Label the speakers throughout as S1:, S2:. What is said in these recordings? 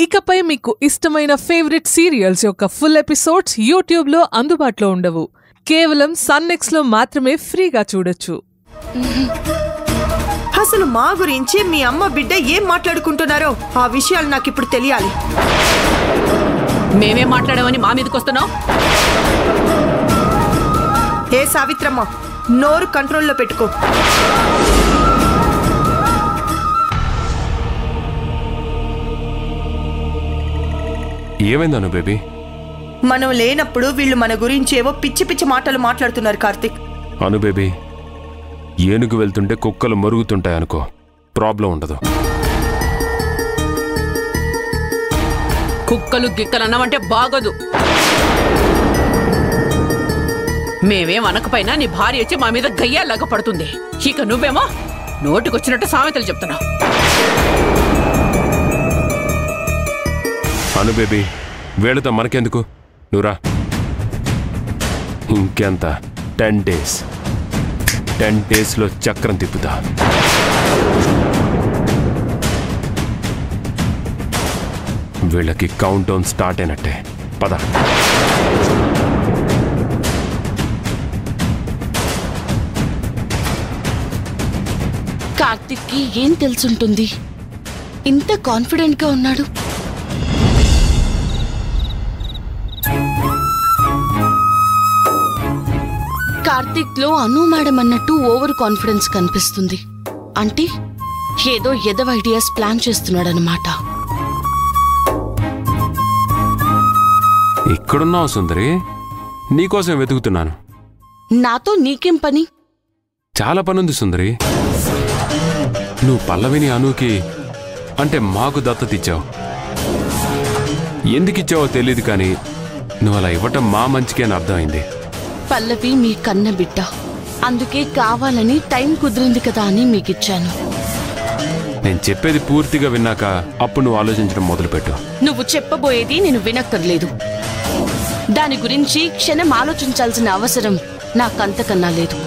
S1: ఇకపై మీకు ఇష్టమైన ఫేవరెట్ సీరియల్స్ యొక్క ఫుల్ ఎపిసోడ్స్ యూట్యూబ్లో అందుబాటులో ఉండవు. కేవలం సన్నెక్స్లో మాత్రమే ఫ్రీగా చూడొచ్చు.
S2: అసలు మా గురించి మీ అమ్మ బిడ్డ ఏం మాట్లాడుకుంటున్నారో ఆ విషయాలు నాకిప్పుడు తెలియాలి.
S3: మేమేం మాట్లాడామని మా మీదకి వస్తున్నావు?
S2: ఏ సావిత్రమ్మ, నోరు కంట్రోల్లో పెట్టుకో.
S4: ఏమైందను బేబీ?
S2: మనం లేనప్పుడు వీళ్ళు మన గురించి ఏవో పిచ్చి పిచ్చి మాటలు మాట్లాడుతున్నారు కార్తిక్.
S4: అను బేబీ, ఏనుగు వెళ్తుంటే కుక్కలు మరుగుతుంటాయి అనుకో, ప్రాబ్లం ఉండదు.
S3: కుక్కలు గిక్కలు అన్నామంటే బాగోదు. మేమేం అనకపోయినా నీ భార్య వచ్చి మా మీద గయ్యాలాగా పడుతుంది. ఇక నువ్వేమో నోటికొచ్చినట్టు సామెతలు చెప్తున్నావు.
S4: అను బేబీ, వేళతో మనకెందుకు, నువ్వురా. ఇంకెంత 10 days. 10 daysలో చక్రం తిప్పుతా. వీళ్ళకి కౌంట్ డౌన్ స్టార్ట్ అయినట్టే. పద.
S5: కార్తిక్కి ఏం తెలుసుంటుంది? ఇంత కాన్ఫిడెంట్గా ఉన్నాడు. కార్తిక్లో అను మేడం అన్నట్టు ఓవర్ కాన్ఫిడెన్స్ కనిపిస్తుంది. అంటే ఏదో ఎదవ ఐడియాస్ ప్లాన్ చేస్తున్నాడనమాట.
S4: ఇక్కడున్నావు సుందరి, నీకోసం వెతుకుతున్నాను.
S5: నాతో నీకేం పని?
S4: చాలా పనుంది సుందరి. నువ్వు పల్లవిని అనుకి అంటే మాకు దత్తతిచ్చావు. ఎందుకిచ్చావో తెలీదు, కానీ నువ్వు అలా ఇవ్వటం మా మంచికే అని అర్థమైంది.
S5: పల్లవి మీ కన్న బిడ్డ, అందుకే కావాలని టైం కుదిరింది కదా అని మీకిచ్చాను.
S4: నేను చెప్పేది పూర్తిగా విన్నాక అప్పుడు నువ్వు ఆలోచించడం మొదలుపెట్టు.
S5: నువ్వు చెప్పబోయేది నేను వినక్కర్లేదు. దాని గురించి క్షణం ఆలోచించాల్సిన అవసరం నాకంతకన్నా లేదు.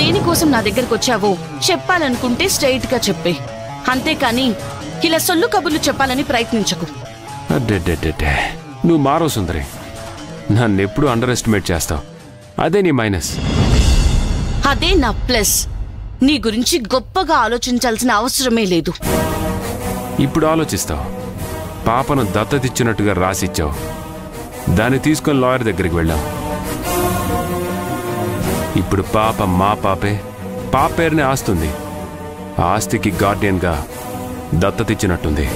S5: దేనికోసం నా దగ్గరకు వచ్చావో చెప్పాలనుకుంటే స్ట్రైట్ గా చెప్పే, అంతేకాని ఇలా సొల్లు కబుర్లు చెప్పాలని ప్రయత్నించకు.
S4: అడ్డే, నువ్వు మారో సుందరి. నన్నెప్పుడు అండర్ ఎస్టిమేట్ చేస్తావు, అదే నీ మైనస్.
S5: అదే నా ప్లస్. నీ గురించి గొప్పగా ఆలోచించాల్సిన అవసరమే లేదు.
S4: ఇప్పుడు ఆలోచిస్తావు. పాపను దత్తతిచ్చినట్టుగా రాసిచ్చావు. దాన్ని తీసుకొని లాయర్ దగ్గరికి వెళ్ళాం. ఇప్పుడు పాప మా పాపే. పాప పేరునే ఆస్తుంది. ఆస్తికి గార్డియన్గా దత్తతిచ్చినట్టుంది.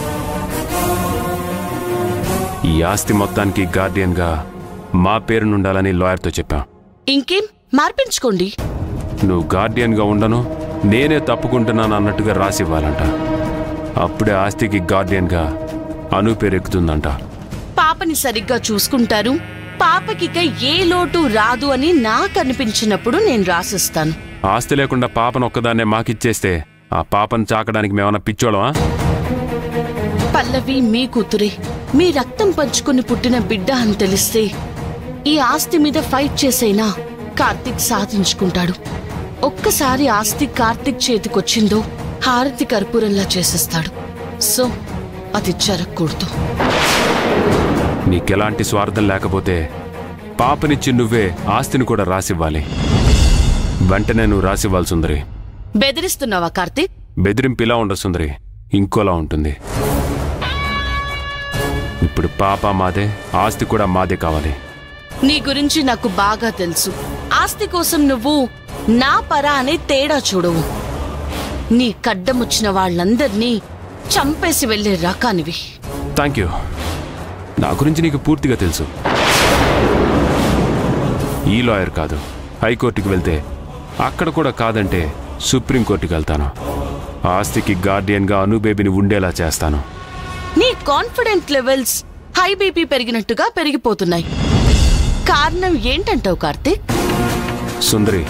S4: ఈ ఆస్తి మొత్తానికి గార్డియన్గా మా పేరునుండాలని లాయర్తో చెప్పాం.
S5: ఇంకేం మార్పించుకోండి.
S4: నువ్వు గార్డియన్గా ఉండను, నేనే తప్పుకుంటున్నాను అన్నట్టుగా రాసివ్వాలంట. అప్పుడే ఆస్తికి గార్డియన్గా అను పేరు ఎక్కుతుందంట.
S5: పాపని సరిగ్గా చూసుకుంటారు, పాపకిక ఏ లోటు రాదు అని నాకు అనిపించినప్పుడు నేను రాసిస్తాను.
S4: ఆస్తి లేకుండా పాపను ఒక్కదాన్నే మాకిచ్చేస్తే ఆ పాపను చాకడానికి మేమన్నా పిచ్చోళమా?
S5: పల్లవి మీ కూతురే, మీ రక్తం పంచుకుని పుట్టిన బిడ్డ అని తెలిస్తే ఈ ఆస్తి మీద ఫైట్ చేసైనా కార్తిక్ సాధించుకుంటాడు. ఒక్కసారి ఆస్తి కార్తిక్ చేతికొచ్చిందో హారతి కర్పూరంలా చేసేస్తాడు. సో అది జరగకూడదు.
S4: నీకెలాంటి స్వార్థం లేకపోతే పాపనిచ్చి నువ్వే ఆస్తిని కూడా రాసివ్వాలి. వెంటనే నువ్వు రాసివ్వాలి సుందరి.
S5: బెదిరిస్తున్నావా కార్తిక్?
S4: బెదిరింపు ఇలా ఉండదు సుందరి, ఇంకోలా ఉంటుంది. ఇప్పుడు పాప మాదే, ఆస్తి కూడా మాదే కావాలి.
S5: నీ గురించి నాకు బాగా తెలుసు. ఆస్తి కోసం నువ్వు నా పరా అనే తేడా చూడవు. నీ కడ్డముచ్చిన వాళ్ళందర్నీ చంపేసి వెళ్లే రకానివి.
S4: Thank you. నా గురించి నీకు పూర్తిగా తెలుసు. ఈ లాయర్ కాదు, హైకోర్టుకి వెళ్తే అక్కడ కూడా కాదంటే సుప్రీంకోర్టుకి వెళ్తాను. ఆస్తికి గార్డియన్గా అను బేబీని ఉండేలా చేస్తాను.
S5: నీ కాన్ఫిడెంట్ లెవెల్స్ హై బీపీ పెరిగినట్టుగా పెరిగిపోతున్నాయి. కారణం ఏంటంటావు కార్తిక్?
S4: సుందరి,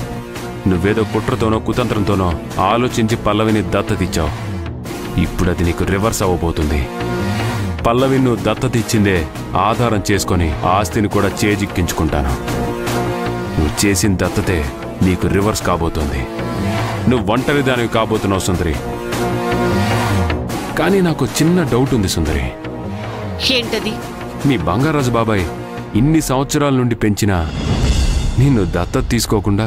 S4: నువ్వేదో కుట్రతోనో కుతంత్రంతోనో ఆలోచించి పల్లవిని దత్తతిచ్చావు. ఇప్పుడు అది నీకు రివర్స్ అవ్వబోతుంది. పల్లవిని నువ్వు దత్తతిచ్చిందే ఆధారం చేసుకొని ఆస్తిని కూడా చేజిక్కించుకుంటాను. నువ్వు చేసిన దత్తతే నీకు రివర్స్ కాబోతోంది. నువ్వు ఒంటరి దానివి కాబోతున్నావు సుందరి. కానీ నాకు చిన్న డౌట్ ఉంది సుందరి.
S5: ఏంటది?
S4: మీ బంగారాజు బాబాయ్ ఇన్ని సంవత్సరాల నుండి పెంచినా నిన్ను దత్తత తీసుకోకుండా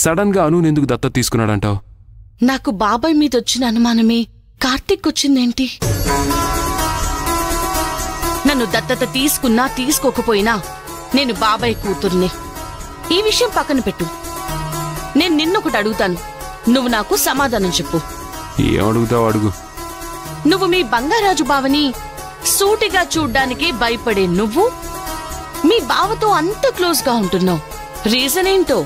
S4: సడన్ గా అనుని ఎందుకు దత్తత తీసుకున్నాడంటావు?
S5: నాకు బాబాయ్ మీద వచ్చిన అనుమానమే కార్తీక్ వచ్చిందేంటి? నన్ను దత్తత తీసుకున్నా తీసుకోకపోయినా నేను బాబాయ్ కూతుర్ని. ఈ విషయం పక్కన పెట్టు. నేను నిన్నొకటి అడుగుతాను, నువ్వు నాకు సమాధానం చెప్పు.
S4: ఏమడుగుతావు అడుగు.
S5: నువ్వు మీ బంగారాజు బావని సూటిగా చూడ్డానికి భయపడే నువ్వు మీ బావతో అంత క్లోజ్ గా ఉంటున్నావు, రీజన్ ఏంటో?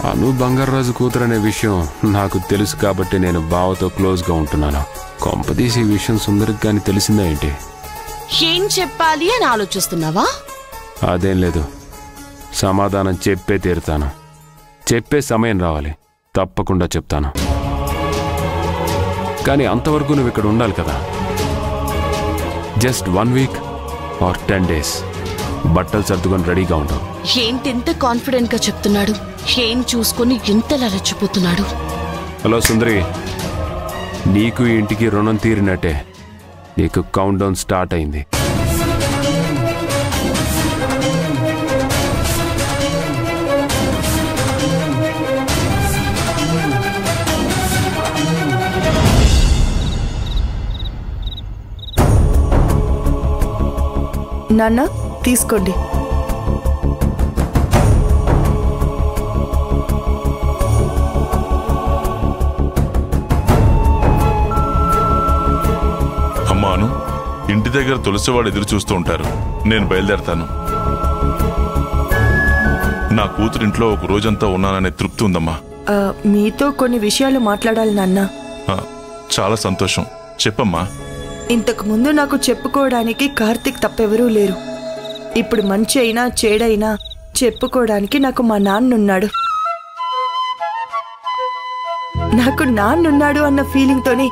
S4: అను బంగారాజు కూతురు అనే విషయం నాకు తెలుసు కాబట్టి నేను బావతో క్లోజ్ గా ఉంటున్నాను. కొంపదీసి ఈ విషయం సుందరికి గాని తెలిసిందా ఏంటి?
S5: ఏం చెప్పాలి అని ఆలోచిస్తున్నావా?
S4: అదేం లేదు, సమాధానం చెప్పే తీరుతాను. చెప్పే సమయం రావాలి, తప్పకుండా చెప్తాను. కానీ అంతవరకు నువ్వు ఇక్కడ ఉండాలి కదా. జస్ట్ 1 వీక్ ఆర్ 10 days బట్టలు సర్దుకొని రెడీగా ఉంటావు.
S5: ఏంటెంత కాన్ఫిడెంట్ గా చెప్తున్నాడు, ఏం చూసుకొని ఎంతలా రెచ్చిపోతున్నాడు.
S4: హలో సుందరి, నీకు ఈ ఇంటికి రుణం తీరినట్టే. నీకు కౌంట్ డౌన్ స్టార్ట్ అయింది.
S2: నాన్న తీసుకోండి.
S6: అమ్మాను, ఇంటి దగ్గర తులసివాడు ఎదురు చూస్తూ ఉంటారు. నేను బయలుదేరతాను. నా కూతురు ఇంట్లో ఒక రోజంతా ఉన్నాననే తృప్తి ఉందమ్మా.
S2: మీతో కొన్ని విషయాలు మాట్లాడాలి నాన్న.
S6: చాలా సంతోషం, చెప్పమ్మా.
S2: ఇంతకు ముందు నాకు చెప్పుకోవడానికి కార్తీక్ తప్పెవరూ లేరు. ఇప్పుడు మంచి అయినా చెడైనా చెప్పుకోవడానికి నాకు మా నాన్నున్నాడు. నాకు నాన్నున్నాడు అన్న ఫీలింగ్ తోనే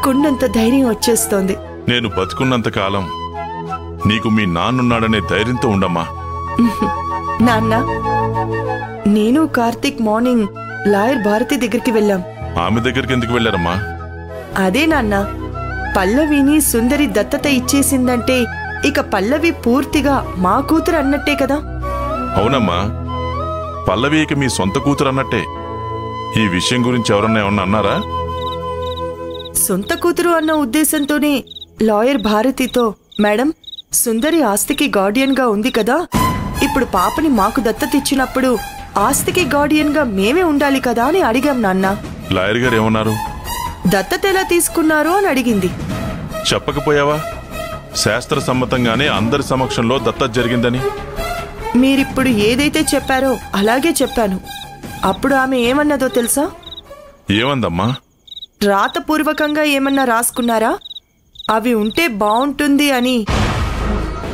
S2: కొండంత ధైర్యం వచ్చేస్తోంది.
S6: నేను బతుకున్నంత కాలం నీకు మీ నాన్నున్నాడనే ధైర్యంతో ఉండమ్మా.
S2: నాన్న, నేను కార్తీక్ మార్నింగ్ లాయర్ భారతి దగ్గరికి వెళ్ళాం.
S6: ఆమె దగ్గరికి ఎందుకు వెళ్ళారమ్మా?
S2: అదే నాన్న, పల్లవిని సుందరి దత్తత ఇచ్చేసిందంటే ఇక పల్లవి పూర్తిగా మా కూతురు అన్నట్టే కదా.
S6: అవునమ్మా, పల్లవి ఇక మీ సొంత కూతురు అన్నట్టే. ఈ విషయం గురించి ఎవరన్నా ఏమన్నా అన్నారా?
S2: సొంత కూతురు అన్న ఉద్దేశంతోనే లాయర్ భారతితో, మేడం, సుందరి ఆస్తికి గార్డియన్ గా ఉంది కదా, ఇప్పుడు పాపని మాకు దత్తత ఇచ్చినప్పుడు ఆస్తికి గార్డియన్ గా మేమే ఉండాలి కదా అని అడిగాం నాన్న.
S6: లాయర్ గారు ఏమన్నారు?
S2: దత్తత ఎలా తీసుకున్నారు అని అడిగింది.
S6: చెప్పకపోయావా? శాస్త్ర సమ్మతంగానే అందరి సమక్షంలో దత్తత జరిగిందని.
S2: మీరిప్పుడు ఏదైతే చెప్పారో అలాగే చెప్పాను. అప్పుడు ఆమె ఏమన్నదో తెలుసా?
S6: ఏమందమ్మా?
S2: రాతపూర్వకంగా ఏమన్నా రాసుకున్నారా? అవి ఉంటే బాగుంటుంది అని.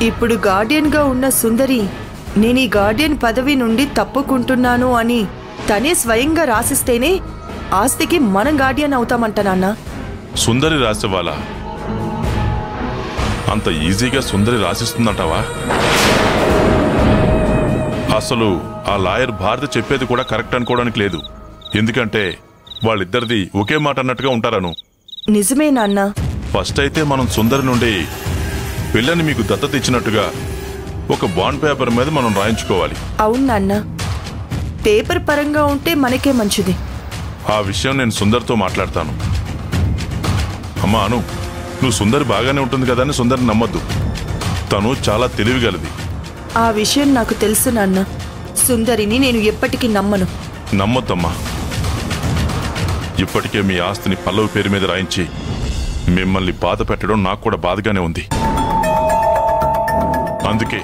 S2: ఇప్పుడు గార్డియన్ గా ఉన్న సుందరి నేను ఈ గార్డియన్ పదవి నుండి తప్పుకుంటున్నాను అని తనే స్వయంగా రాసిస్తేనే ఆస్తికి మనం గార్డియన్ అవుతామంట నాన్న.
S6: సుందరి రాసేవాళ్ళ? అంత ఈజీగా సుందరి రాసిస్తుందంటావా? అసలు ఆ లాయర్ భారతి చెప్పేది కూడా కరెక్ట్ అనుకోవడానికి లేదు. ఎందుకంటే వాళ్ళిద్దరిది ఒకే మాట అన్నట్టుగా ఉంటారను.
S2: నిజమే నాన్న.
S6: ఫస్ట్ అయితే మనం సుందరి నుండి పిల్లని మీకు దత్తత ఇచ్చినట్టుగా ఒక బాండ్ పేపర్ మీద మనం రాయించుకోవాలి.
S2: అవును నాన్న, పేపర్ పరంగా ఉంటే మనకే మంచిది.
S6: ఆ విషయం నేను సుందరితో మాట్లాడతాను. అమ్మా అను, నువ్వు సుందరి బాగానే ఉంటుంది కదా అని సుందరిని నమ్మొద్దు. తను చాలా తెలివిగలది.
S2: ఆ విషయం నాకు తెలుసు నాన్న. సుందరిని నేను ఎప్పటికీ నమ్మను.
S6: నమ్మొద్దమ్మా. ఇప్పటికే మీ ఆస్తిని పల్లవి పేరు మీద రాయించి మిమ్మల్ని బాధ పెట్టడం నాకు కూడా బాధగానే ఉంది. అందుకే